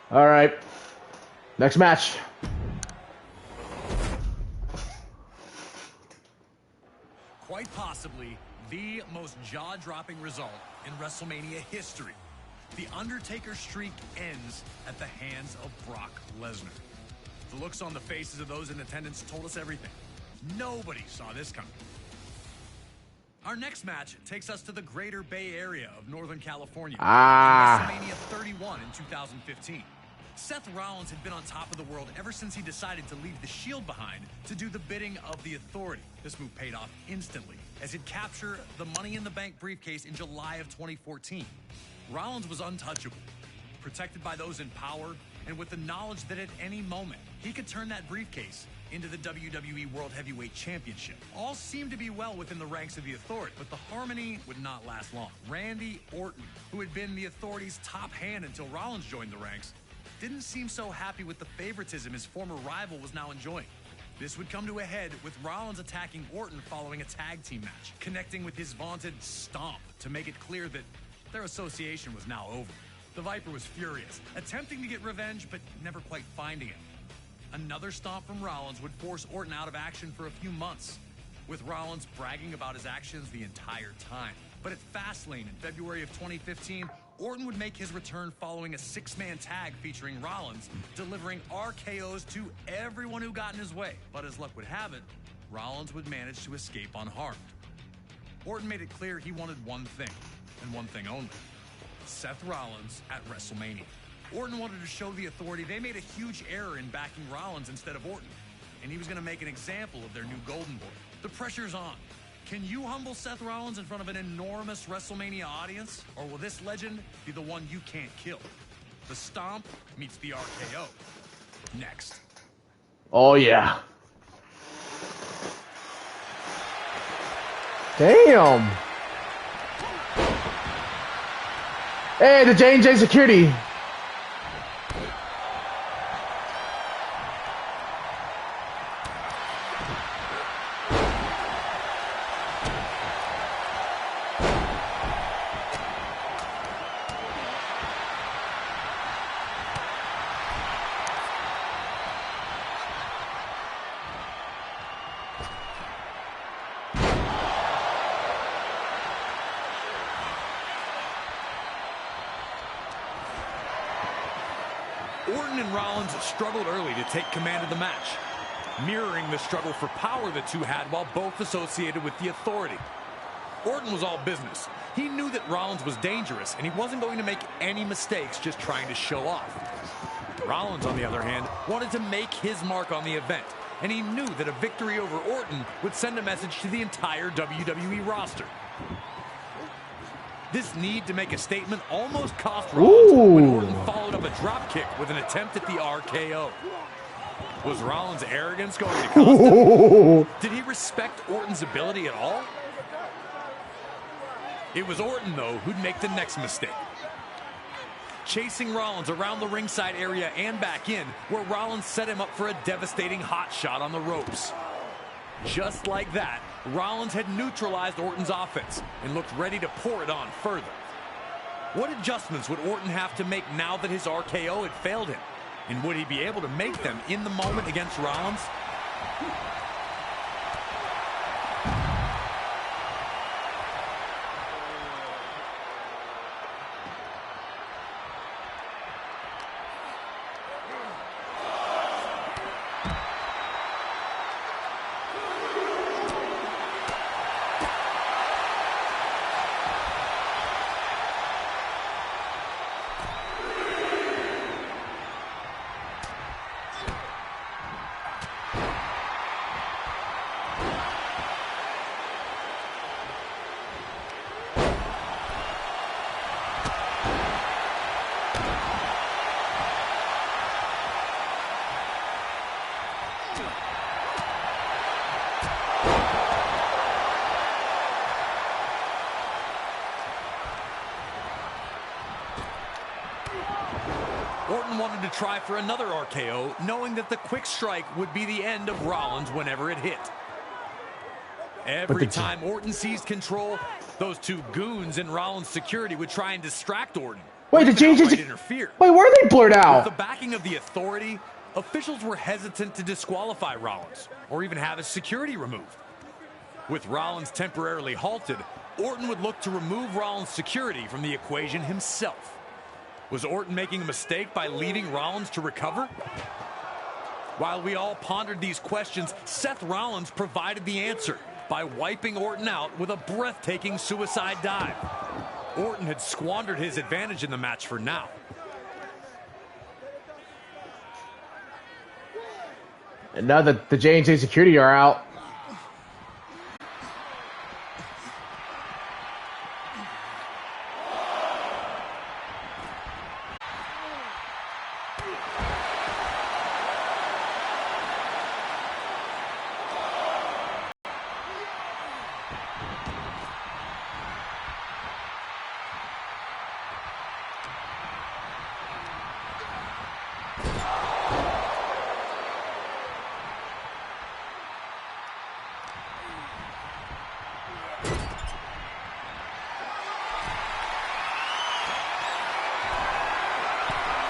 All right. Next match. Quite possibly the most jaw-dropping result in WrestleMania history. The Undertaker's streak ends at the hands of Brock Lesnar. The looks on the faces of those in attendance told us everything. Nobody saw this coming. Our next match takes us to the greater Bay Area of Northern California. WrestleMania 31 in 2015. Seth Rollins had been on top of the world ever since he decided to leave the Shield behind to do the bidding of the Authority. This move paid off instantly as he'd capture the Money in the Bank briefcase in July of 2014. Rollins was untouchable, protected by those in power, and with the knowledge that at any moment he could turn that briefcase into the WWE World Heavyweight Championship. All seemed to be well within the ranks of the Authority, but the harmony would not last long. Randy Orton, who had been the Authority's top hand until Rollins joined the ranks, didn't seem so happy with the favoritism his former rival was now enjoying. This would come to a head with Rollins attacking Orton following a tag team match, connecting with his vaunted stomp to make it clear that their association was now over. The Viper was furious, attempting to get revenge, but never quite finding it. Another stomp from Rollins would force Orton out of action for a few months, with Rollins bragging about his actions the entire time. But at Fastlane in February of 2015, Orton would make his return following a six-man tag featuring Rollins, delivering RKOs to everyone who got in his way. But as luck would have it, Rollins would manage to escape unharmed. Orton made it clear he wanted one thing, and one thing only: Seth Rollins at WrestleMania. Orton wanted to show the Authority they made a huge error in backing Rollins instead of Orton, and he was going to make an example of their new Golden Boy. The pressure's on. Can you humble Seth Rollins in front of an enormous WrestleMania audience? Or will this legend be the one you can't kill? The Stomp meets the RKO. Next. Oh, yeah. Damn. Hey, the J&J security. Orton and Rollins struggled early to take command of the match, mirroring the struggle for power the two had while both associated with the Authority. Orton was all business. He knew that Rollins was dangerous, and he wasn't going to make any mistakes just trying to show off. Rollins, on the other hand, wanted to make his mark on the event, and he knew that a victory over Orton would send a message to the entire WWE roster. This need to make a statement almost cost Rollins when Orton followed up a dropkick with an attempt at the RKO. Was Rollins' arrogance going to cost him? Did he respect Orton's ability at all? It was Orton, though, who'd make the next mistake. Chasing Rollins around the ringside area and back in, where Rollins set him up for a devastating hot shot on the ropes. Just like that, Rollins had neutralized Orton's offense and looked ready to pour it on further. What adjustments would Orton have to make now that his RKO had failed him? And would he be able to make them in the moment against Rollins? Orton wanted to try for another RKO, knowing that the quick strike would be the end of Rollins whenever it hit. Every time Orton seized control, those two goons in Rollins' security would try and distract Orton. Wait, the changes. Interfere. Wait, where are they blurred out? With the backing of the authority, officials were hesitant to disqualify Rollins or even have his security removed. With Rollins temporarily halted, Orton would look to remove Rollins' security from the equation himself. Was Orton making a mistake by leaving Rollins to recover? While we all pondered these questions, Seth Rollins provided the answer by wiping Orton out with a breathtaking suicide dive. Orton had squandered his advantage in the match for now. And now that the J&J security are out.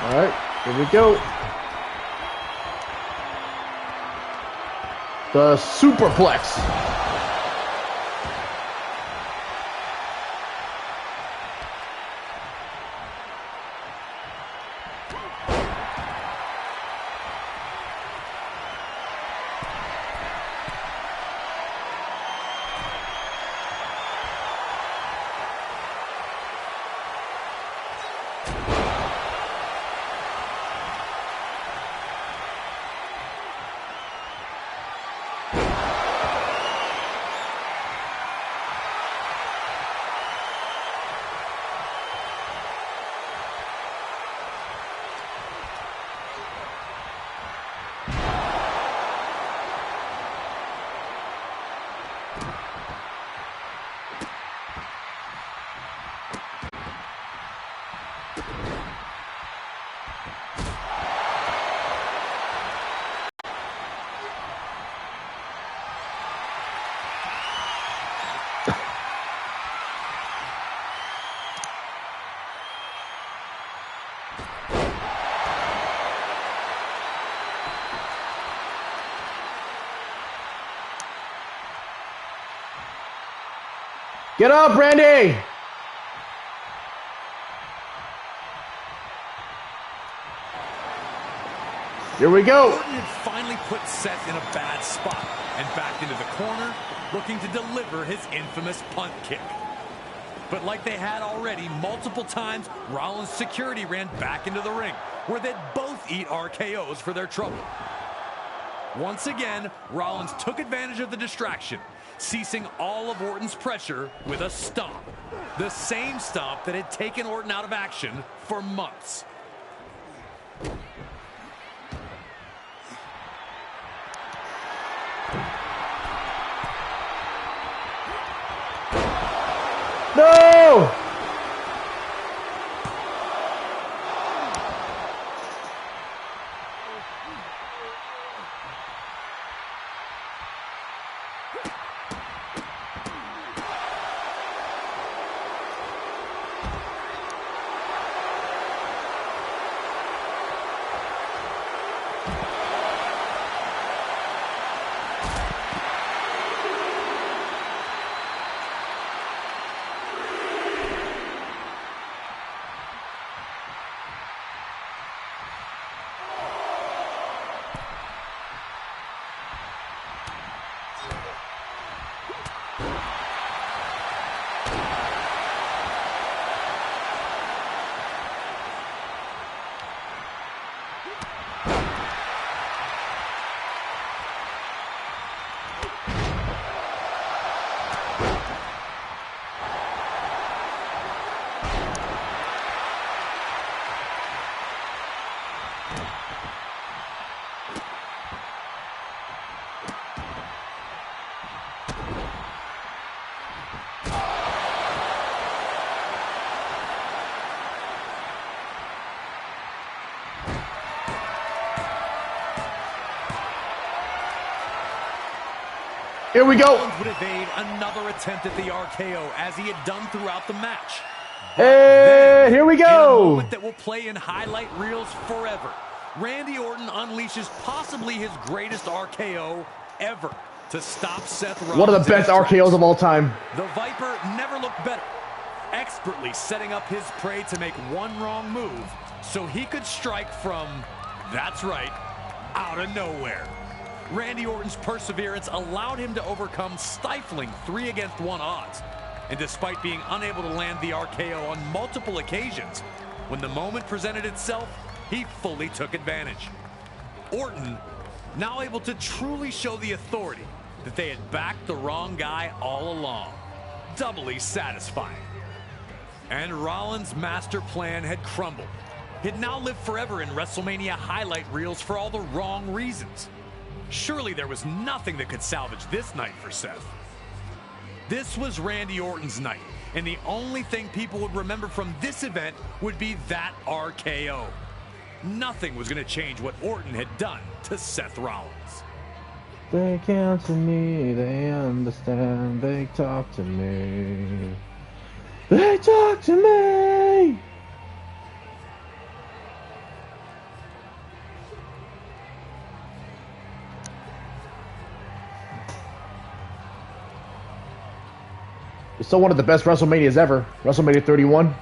All right, here we go. The superplex. Get up, Randy! Here we go. Orton had finally put Seth in a bad spot and backed into the corner, looking to deliver his infamous punt kick. But like they had already multiple times, Rollins' security ran back into the ring, where they'd both eat RKOs for their trouble. Once again, Rollins took advantage of the distraction, ceasing all of Orton's pressure with a stomp. The same stomp that had taken Orton out of action for months. No! Here we go. Rollins would evade another attempt at the RKO as he had done throughout the match. Hey! Yeah, here we In a go. moment that will play in highlight reels forever, Randy Orton unleashes possibly his greatest RKO ever to stop Seth Rollins. One of the best RKOs of all time. The Viper never looked better, expertly setting up his prey to make one wrong move so he could strike from, that's right, out of nowhere. Randy Orton's perseverance allowed him to overcome stifling 3-against-1 odds. And despite being unable to land the RKO on multiple occasions, when the moment presented itself, he fully took advantage. Orton now able to truly show the authority that they had backed the wrong guy all along. Doubly satisfying. And Rollins' master plan had crumbled. He'd now live forever in WrestleMania highlight reels for all the wrong reasons. Surely there was nothing that could salvage this night for Seth. This was Randy Orton's night, and the only thing people would remember from this event would be that RKO. Nothing was going to change what Orton had done to Seth Rollins. They count to me, they understand, they talk to me. They talk to me! It's still one of the best WrestleManias ever. WrestleMania 31.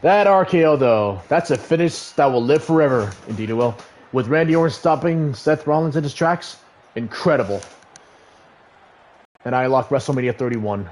That RKO, though, that's a finish that will live forever. Indeed it will. With Randy Orton stopping Seth Rollins in his tracks, incredible. And I locked WrestleMania 31.